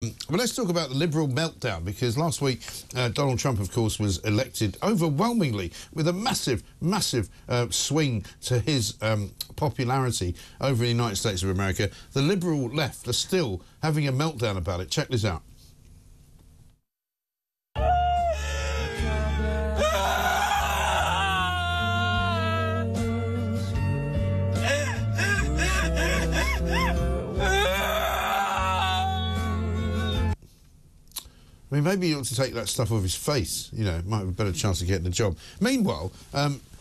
Well, let's talk about the Liberal meltdown, because last week Donald Trump, of course, was elected overwhelmingly with a massive swing to his popularity over the United States of America. The Liberal left are still having a meltdown about it. Check this out. I mean, maybe he ought to take that stuff off his face. You know, might have a better chance of getting the job. Meanwhile,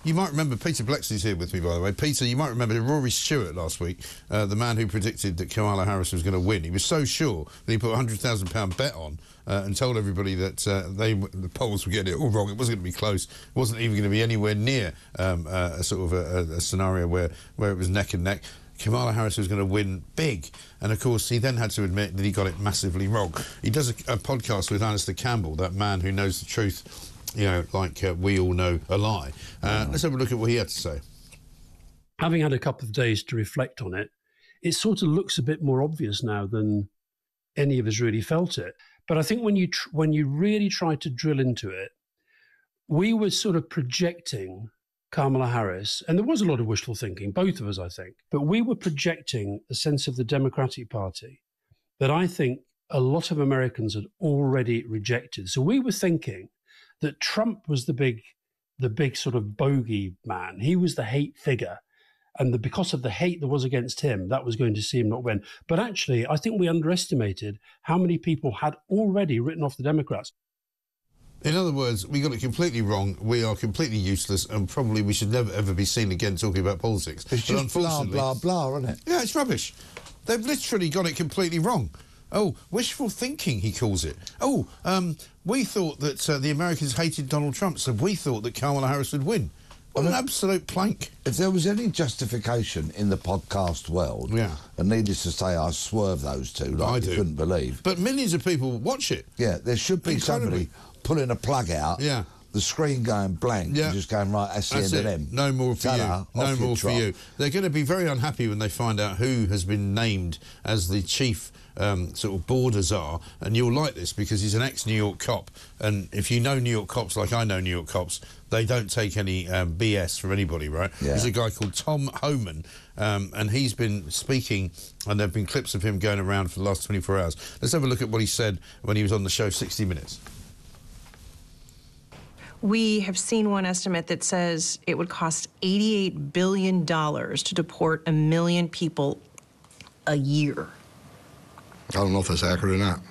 you might remember Peter Bleksley's here with me, by the way. Peter, you might remember Rory Stewart last week, the man who predicted that Kamala Harris was going to win. He was so sure that he put a £100,000 bet on and told everybody that the polls were getting it all wrong. It wasn't going to be close. It wasn't even going to be anywhere near a scenario where it was neck and neck. Kamala Harris was going to win big. And, of course, he then had to admit that he got it massively wrong. He does a podcast with Alistair Campbell, that man who knows the truth, you know, like we all know a lie. Let's have a look at what he had to say. Having had a couple of days to reflect on it, it sort of looks a bit more obvious now than any of us really felt it. But I think when you really try to drill into it, we were sort of projecting Kamala Harris, and there was a lot of wishful thinking, both of us, I think, but we were projecting a sense of the Democratic Party that I think a lot of Americans had already rejected. So we were thinking that Trump was the big sort of bogey man. He was the hate figure, and because of the hate there was against him, that was going to see him not win. But actually, I think we underestimated how many people had already written off the Democrats. In other words, we got it completely wrong. We are completely useless, and probably we should never, ever be seen again talking about politics. It's just blah, blah, blah, isn't it? Yeah, it's rubbish. They've literally got it completely wrong. Oh, wishful thinking, he calls it. Oh, we thought that the Americans hated Donald Trump, so we thought that Kamala Harris would win. What an absolute plank. If there was any justification in the podcast world, and needless to say, I swerve those two like you couldn't believe. But millions of people watch it. Yeah, there should be somebody pulling a plug out, the screen going blank, and just going, right, that's the end of them. No more for you. No more for you. They're going to be very unhappy when they find out who has been named as the chief sort of border czar, and you'll like this because he's an ex-New York cop, and if you know New York cops like I know New York cops, they don't take any BS from anybody, right? There's a guy called Tom Homan, and he's been speaking, and there have been clips of him going around for the last 24 hours. Let's have a look at what he said when he was on the show 60 Minutes. We have seen one estimate that says it would cost $88 billion to deport 1 million people a year. I don't know if that's accurate or not.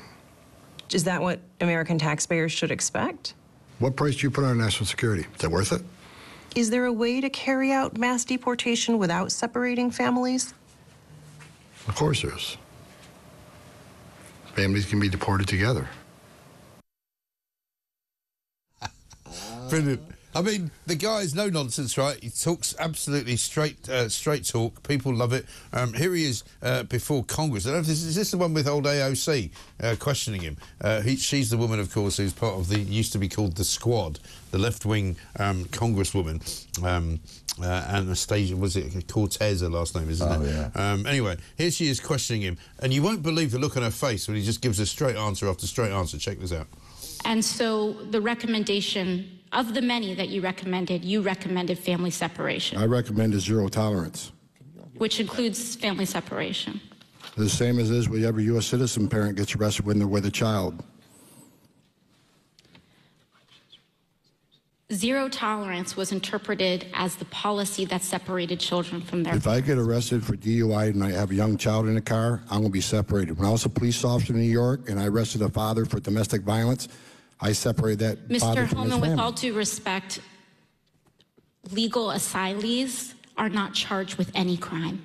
Is that what American taxpayers should expect? What price do you put on national security? Is that worth it? Is there a way to carry out mass deportation without separating families? Of course there is. Families can be deported together. Brilliant. I mean, the guy's no nonsense, right? He talks absolutely straight talk. People love it. Here he is before Congress. I don't know if is this the one with old AOC questioning him? She's the woman, of course, who's part of the used to be called the Squad, the left-wing congresswoman. Anastasia, was it Cortez, her last name, isn't it? Anyway, here she is questioning him, and you won't believe the look on her face when he just gives a straight answer after straight answer. Check this out. And so the recommendation, of the many that you recommended family separation. I recommended zero tolerance. Which includes family separation. The same as is with every U.S. citizen parent gets arrested when they're with a child. Zero tolerance was interpreted as the policy that separated children from their... If I get arrested for DUI and I have a young child in the car, I'm going to be separated. When I was a police officer in New York and I arrested a father for domestic violence, I separated that father from his family. Mr. Holman, with all due respect, legal asylees are not charged with any crime.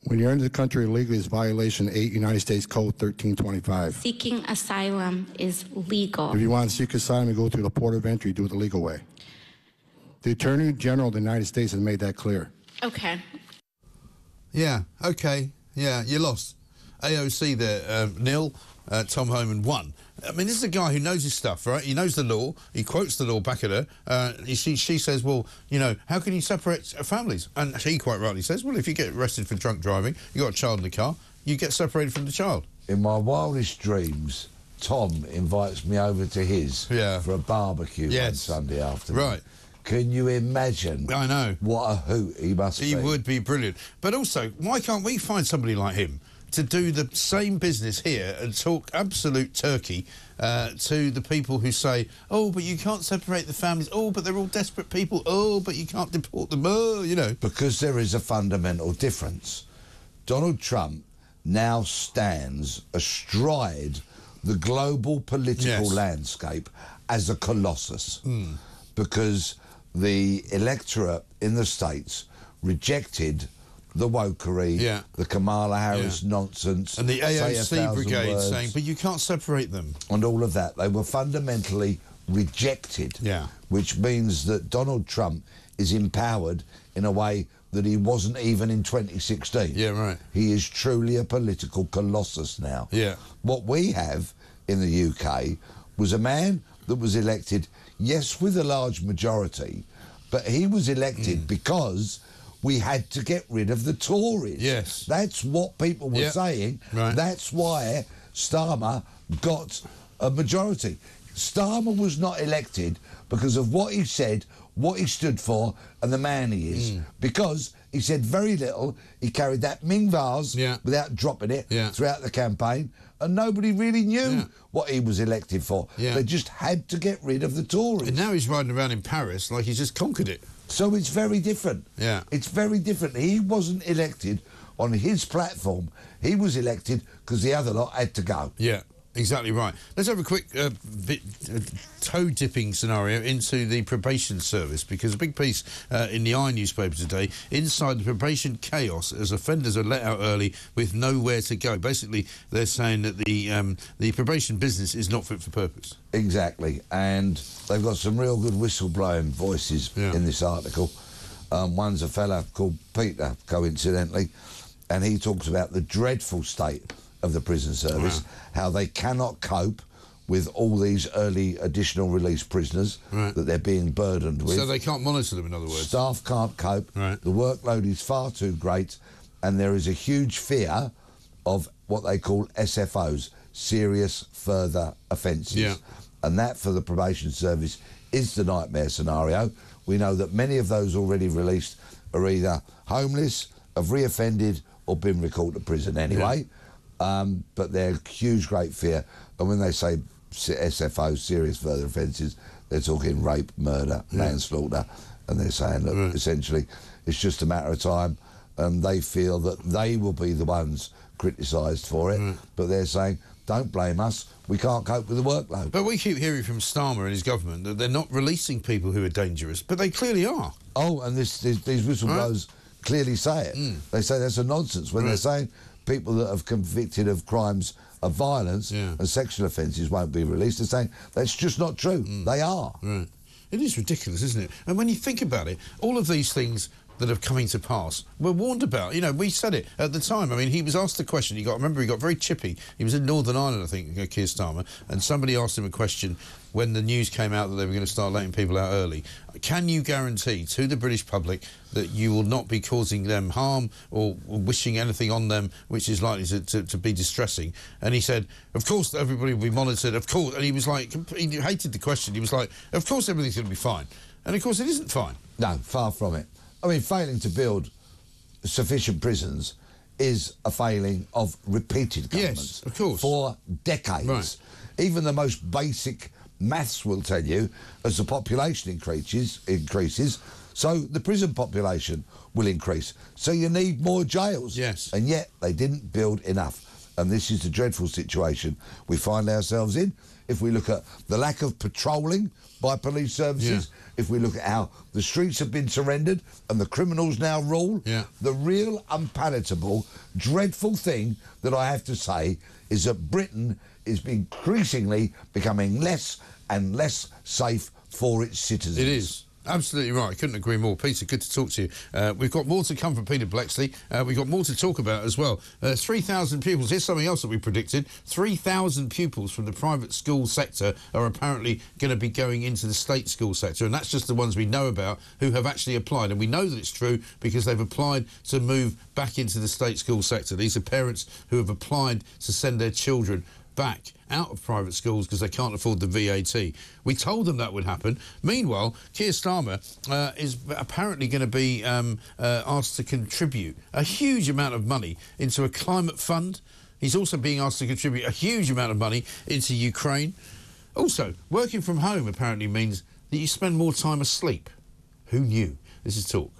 When you're into the country illegally, it's violation 8 United States Code 1325. Seeking asylum is legal. If you want to seek asylum, you go through the port of entry, do it the legal way. The Attorney General of the United States has made that clear. Okay. Yeah, okay. Yeah, you lost. AOC there, nil. Tom Homan won. I mean, this is a guy who knows his stuff, right? He knows the law. He quotes the law back at her. She says, well, you know, how can you separate families? And he quite rightly says, well, if you get arrested for drunk driving, you got a child in the car, you get separated from the child. In my wildest dreams, Tom invites me over to his for a barbecue one Sunday afternoon. Right. Can you imagine? I know. What a hoot he must be. He would be brilliant. But also, why can't we find somebody like him to do the same business here and talk absolute turkey to the people who say, oh, but you can't separate the families, oh, but they're all desperate people, oh, but you can't deport them, oh, you know. Because there is a fundamental difference. Donald Trump now stands astride the global political landscape as a colossus because the electorate in the States rejected the wokery, the Kamala Harris nonsense. And the AOC brigade saying, but you can't separate them. And all of that. They were fundamentally rejected, which means that Donald Trump is empowered in a way that he wasn't even in 2016. Yeah, right. He is truly a political colossus now. Yeah. What we have in the UK was a man that was elected, yes, with a large majority, but he was elected because we had to get rid of the Tories. Yes. That's what people were saying. Right. That's why Starmer got a majority. Starmer was not elected because of what he said, what he stood for, and the man he is. Because he said very little. He carried that Ming vase without dropping it throughout the campaign, and nobody really knew what he was elected for. They just had to get rid of the Tories. And now he's riding around in Paris like he's just conquered it. So it's very different. Yeah. It's very different. He wasn't elected on his platform. He was elected because the other lot had to go. Yeah. Exactly right. Let's have a quick toe-dipping scenario into the probation service, because a big piece in the newspaper today, inside the probation chaos as offenders are let out early with nowhere to go. Basically, they're saying that the probation business is not fit for purpose. Exactly, and they've got some real good whistleblowing voices in this article. One's a fella called Peter, coincidentally, and he talks about the dreadful state of the prison service, how they cannot cope with all these early additional release prisoners that they're being burdened with. So they can't monitor them, in other words. Staff can't cope. The workload is far too great, and there is a huge fear of what they call SFOs, serious further offences. And that, for the probation service, is the nightmare scenario. We know that many of those already released are either homeless, have reoffended, or been recalled to prison anyway. But they're huge, great fear. And when they say SFO, serious further offences, they're talking rape, murder, manslaughter, and they're saying, look, essentially, it's just a matter of time, and they feel that they will be the ones criticised for it, but they're saying, don't blame us, we can't cope with the workload. But we keep hearing from Starmer and his government that they're not releasing people who are dangerous, but they clearly are. Oh, and these whistleblowers clearly say it. They say that's a nonsense when they're saying people that have convicted of crimes of violence and sexual offences won't be released. They're saying that's just not true. They are. It is ridiculous, isn't it? And when you think about it, all of these things that are coming to pass were warned about. You know, we said it at the time. I mean, he was asked a question. He got very chippy. He was in Northern Ireland, I think, Keir Starmer, and somebody asked him a question when the news came out that they were going to start letting people out early. Can you guarantee to the British public that you will not be causing them harm or wishing anything on them which is likely to be distressing? And he said, of course everybody will be monitored, of course. And he was like, he hated the question. He was like, of course everything's going to be fine. And of course it isn't fine. No, far from it. I mean, failing to build sufficient prisons is a failing of repeated governments. Yes, of course. For decades. Even the most basic maths will tell you, as the population increases, so the prison population will increase. So you need more jails. Yes. And yet they didn't build enough. And this is the dreadful situation we find ourselves in. If we look at the lack of patrolling by police services, if we look at how the streets have been surrendered and the criminals now rule, the real unpalatable, dreadful thing that I have to say is that Britain is increasingly becoming less and less safe for its citizens. It is. Absolutely right. I couldn't agree more. Peter, good to talk to you. We've got more to come from Peter Bleksley. We've got more to talk about as well. 3,000 pupils. Here's something else that we predicted. 3,000 pupils from the private school sector are apparently going to be going into the state school sector, and that's just the ones we know about who have actually applied. And we know that it's true because they've applied to move back into the state school sector. These are parents who have applied to send their children back out of private schools because they can't afford the VAT. We told them that would happen. Meanwhile, Keir Starmer is apparently going to be asked to contribute a huge amount of money into a climate fund. He's also being asked to contribute a huge amount of money into Ukraine. Also, working from home apparently means that you spend more time asleep. Who knew? This is Talk.